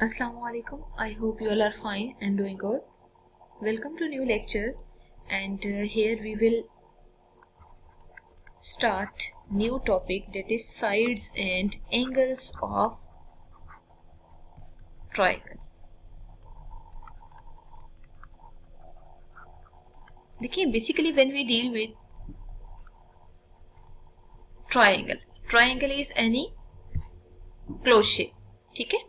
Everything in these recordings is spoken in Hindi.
Assalamualaikum. I hope you all are fine and doing good. Welcome to new lecture, and here we will start new topic, that is sides and angles of triangle. देखिए basically when we deal with triangle is any closed shape. ठीक है,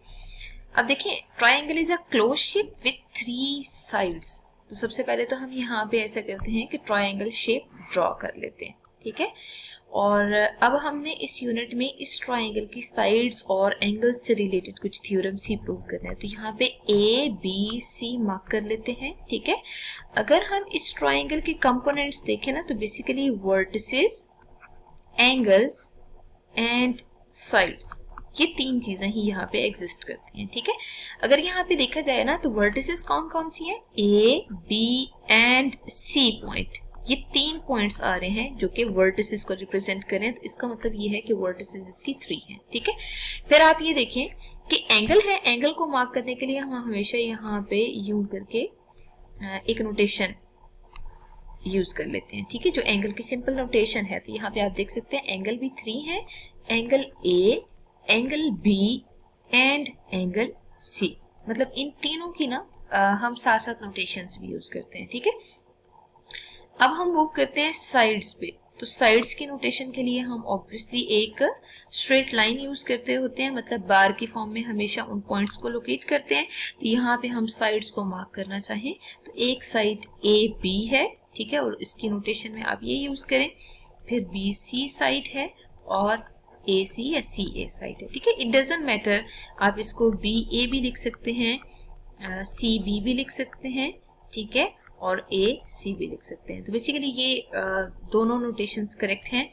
अब देखिए triangle is a close shape with 3 sides. तो सबसे पहले तो हम यहाँ पे ऐसा करते हैं कि ट्राइंगल शेप ड्रॉ कर लेते हैं, ठीक है। और अब हमने इस यूनिट में इस ट्राइंगल की साइड्स और एंगल्स से रिलेटेड कुछ थ्योरम्स ही प्रूव करना है। तो यहाँ पे ए बी सी मार्क कर लेते हैं, ठीक है। अगर हम इस ट्राइंगल के कंपोनेंट्स देखें ना, तो basically vertices, angles and sides, ये 3 चीजें ही यहाँ पे एग्जिस्ट करती हैं, ठीक है। अगर यहाँ पे देखा जाए ना, तो वर्टिसेस कौन कौन सी हैं, A B and C point. ये 3 पॉइंट्स आ रहे हैं जो कि वर्टिसेस को रिप्रेजेंट करें। तो इसका मतलब ये है कि वर्टिसेस इसकी 3 हैं, ठीक है। फिर आप ये देखें कि एंगल है, एंगल को मार्क करने के लिए हम हमेशा यहाँ पे यूं करके एक नोटेशन यूज कर लेते हैं, ठीक है, जो एंगल की सिंपल नोटेशन है। तो यहाँ पे आप देख सकते हैं एंगल भी 3 है, angle A, angle B and angle C. मतलब इन तीनों की ना हम साथ साथ नोटेशंस भी यूज करते हैं, ठीक है। अब हम मूव करते हैं साइड्स पे। तो साइड्स की नोटेशन के लिए हम ऑब्वियसली एक स्ट्रेट लाइन यूज करते होते हैं, मतलब बार की फॉर्म में हमेशा उन पॉइंट्स को लोकेट करते हैं। तो यहाँ पे हम साइड्स को मार्क करना चाहें तो एक साइड ए बी है, ठीक है, और इसकी नोटेशन में आप ये यूज करें। फिर बी सी साइड है और ए सी या सी ए साइड है, ठीक है। इट डजंट मैटर, आप इसको बी ए भी लिख सकते हैं, सी बी भी लिख सकते हैं, ठीक है, और ए सी भी लिख सकते हैं। तो बेसिकली ये दोनों नोटेशंस करेक्ट हैं।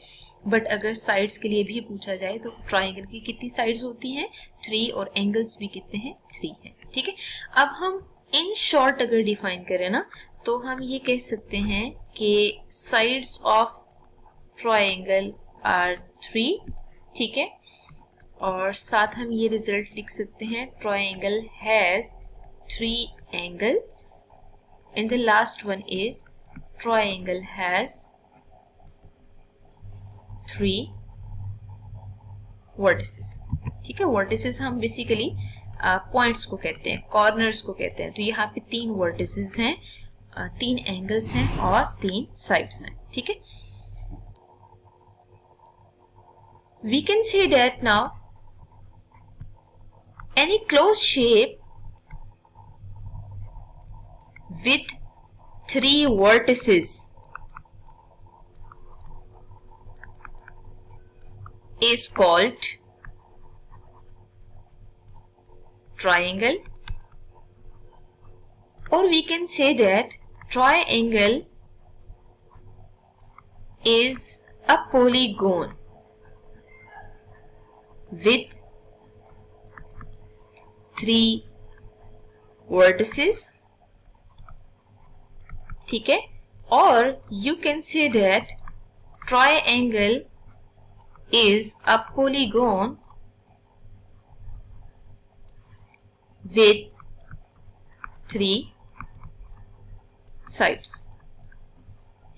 बट अगर साइड्स के लिए भी पूछा जाए तो ट्राइंगल की कितनी साइड्स होती हैं, 3, और एंगल्स भी कितने हैं, 3 हैं, ठीक है। अब हम इन शॉर्ट अगर डिफाइन करें ना, तो हम ये कह सकते हैं कि साइड्स ऑफ ट्राइंगल आर 3, ठीक है। और साथ हम ये रिजल्ट लिख सकते हैं, triangle has 3 angles and the last one is triangle has 3 vertices, ठीक है। वर्टिसेस हम बेसिकली पॉइंट्स को कहते हैं, कॉर्नर्स को कहते हैं। तो यहाँ पे 3 वर्टिसेस हैं, 3 एंगल्स हैं और 3 साइड्स हैं, ठीक है। We can say that now any closed shape with 3 vertices is called triangle, or we can say that triangle is a polygon with 3 vertices, ठीक है। और you can say that triangle is a polygon with 3 sides,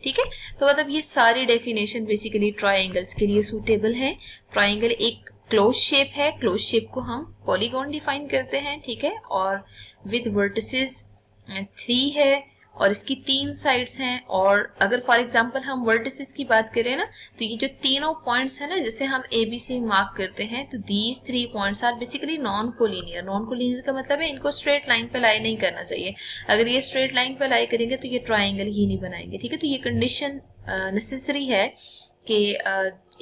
ठीक है। तो मतलब ये सारी डेफिनेशन बेसिकली ट्राइंगल्स के लिए सूटेबल है। ट्राइंगल एक क्लोज शेप है, क्लोज शेप को हम पॉलीगॉन डिफाइन करते हैं, ठीक है, और विद वर्टिसेस 3 है और इसकी 3 साइड्स हैं। और अगर फॉर एग्जांपल हम वर्टिसेस की बात करें ना, तो ये जो तीनों पॉइंट्स हैं ना, जैसे हम ए बी से मार्क करते हैं, तो these 3 points are basically non collinear. Non collinear का मतलब है इनको स्ट्रेट लाइन पे लाई नहीं करना चाहिए। अगर ये स्ट्रेट लाइन पे लाई करेंगे तो ये ट्राइंगल ही नहीं बनाएंगे, ठीक है। तो ये कंडीशन नेसेसरी है कि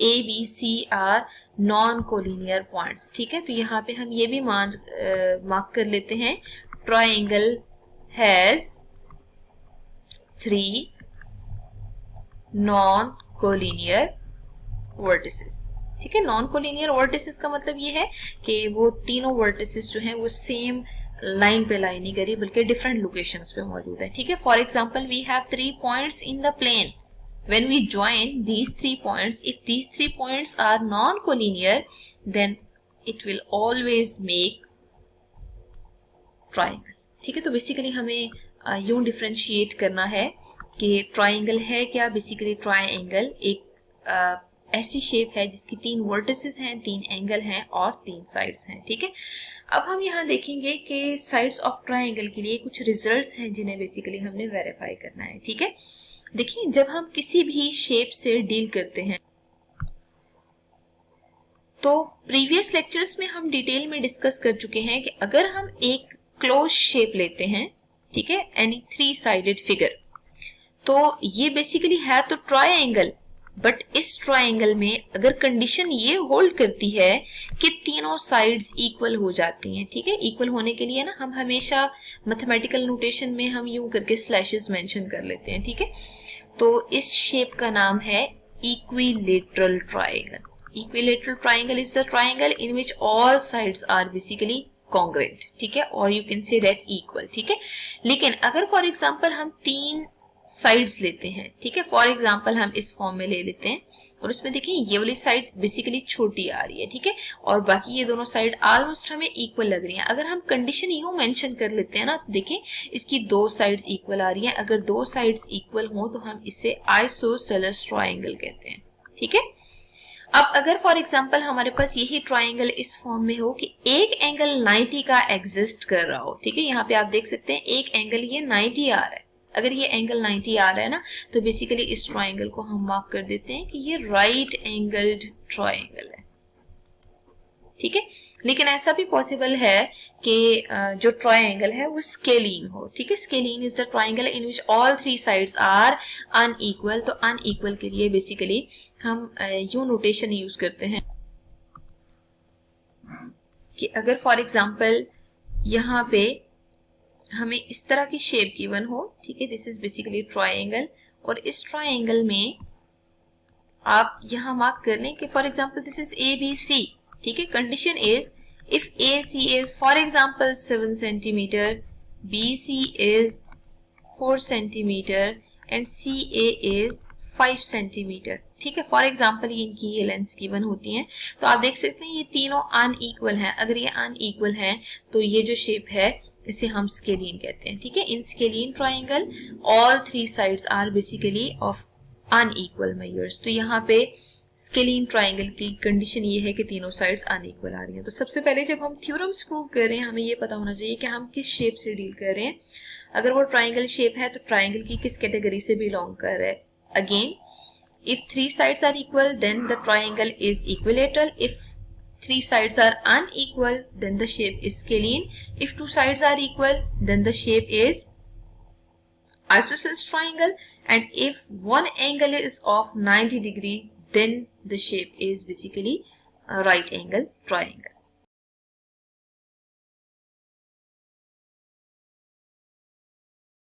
A B C are non collinear points, ठीक है। तो यहाँ पे हम ये भी मार्क कर लेते हैं, triangle has 3 non collinear vertices, ठीक है। नॉन कोलिनियर वर्टिसेस का मतलब ये है कि वो तीनों वर्टिसेस जो हैं वो सेम लाइन पे लाई नहीं करी, बल्कि डिफरेंट लोकेशंस पे मौजूद है, ठीक है। For example we have 3 points in the plane. When we join these 3 points, if these 3 points are non-collinear, then it will always make triangle. ठीक है, तो बेसिकली हमें यूं डिफरेंशिएट करना है कि ट्राइंगल है क्या। बेसिकली ट्राइंगल एक ऐसी शेप है जिसकी 3 वर्टिसेस हैं, 3 एंगल हैं और 3 साइड्स हैं। ठीक है, अब हम यहाँ देखेंगे कि साइड्स ऑफ ट्राइंगल के लिए कुछ रिजल्ट्स हैं जिन्हें बेसिकली हमने वेरीफाई करना है। ठीक है, देखिए जब हम किसी भी शेप से डील करते हैं तो प्रीवियस लेक्चर्स में हम डिटेल में डिस्कस कर चुके हैं कि अगर हम एक क्लोज शेप लेते हैं, ठीक है, एनी 3 साइडेड फिगर, तो ये बेसिकली है तो ट्राइंगल, बट इस ट्राइंगल में अगर कंडीशन ये होल्ड करती है कि तीनों साइड्स इक्वल हो जाती हैं। ठीक है, इक्वल होने के लिए ना हम हमेशा मैथमेटिकल नोटेशन में हम यूं करके स्लैशेस मेंशन कर लेते हैं। ठीक है, तो इस शेप का नाम है equilateral triangle. Equilateral triangle is the triangle in which all sides are basically congruent, ठीक है, और you can say that equal। ठीक है, लेकिन अगर फॉर एग्जांपल हम 3 साइड्स लेते हैं, ठीक है, फॉर एग्जांपल हम इस फॉर्म में ले लेते हैं और उसमें देखिए ये वाली साइड बेसिकली छोटी आ रही है, ठीक है, और बाकी ये दोनों साइड ऑलमोस्ट हमें इक्वल लग रही हैं। अगर हम कंडीशन यूं मेंशन कर लेते हैं ना, देखिए इसकी 2 साइड्स इक्वल आ रही हैं। अगर 2 साइड्स इक्वल हो तो हम इसे आइसोसेलेस ट्राइंगल कहते हैं। ठीक है, अब अगर फॉर एग्जांपल हमारे पास यही ट्राइंगल इस फॉर्म में हो कि एक एंगल 90 का एग्जिस्ट कर रहा हो, ठीक है, यहाँ पे आप देख सकते हैं एक एंगल ये 90 आ रहा है। अगर ये एंगल 90 आ रहा है ना, तो बेसिकली इस ट्राइंगल को हम मार्क कर देते हैं कि ये राइट एंगल्ड ट्राइंगल है। ठीक है, लेकिन ऐसा भी पॉसिबल है कि जो ट्राइंगल है वो स्केलीन हो। ठीक है, scalene is the triangle in which all 3 sides are unequal. तो अनइक्वल के लिए बेसिकली हम यूं नोटेशन यूज करते हैं कि अगर फॉर एग्जांपल यहाँ पे हमें इस तरह की शेप गिवन हो, ठीक है, दिस इज बेसिकली ट्राइंगल, और इस ट्राइंगल में आप यहाँ मार्क कर लें कि for example this is ABC। ठीक है, condition is if AC is for example 7 centimeter, BC is 4 centimeter and CA is 5 centimeter। ठीक है, फॉर एग्जांपल इनकी ये लेंथ गिवन होती हैं, तो आप देख सकते हैं ये तीनों अनइक्वल हैं। अगर ये अनइक्वल हैं तो ये जो शेप है इसे हम स्केलीन कहते हैं। ठीक है, in scalene triangle all 3 sides are basically of unequal measures. तो यहाँ पे स्केलीन ट्राइंगल की कंडीशन ये है कि तीनों साइड्स अनइक्वल आ रही हैं। तो सबसे पहले जब हम थ्योरम्स प्रूव कर रहे हैं हमें ये पता होना चाहिए कि हम किस शेप से डील कर रहे हैं। अगर वो ट्राइंगल शेप है तो ट्राइंगल की किस कैटेगरी से बिलोंग कर रहा है। Again, if 3 sides are equal then the triangle is equilateral. If 3 sides are unequal then the shape is scalene. If 2 sides are equal then the shape is isosceles triangle. And if one angle is of 90 degree then the shape is basically a right angle triangle.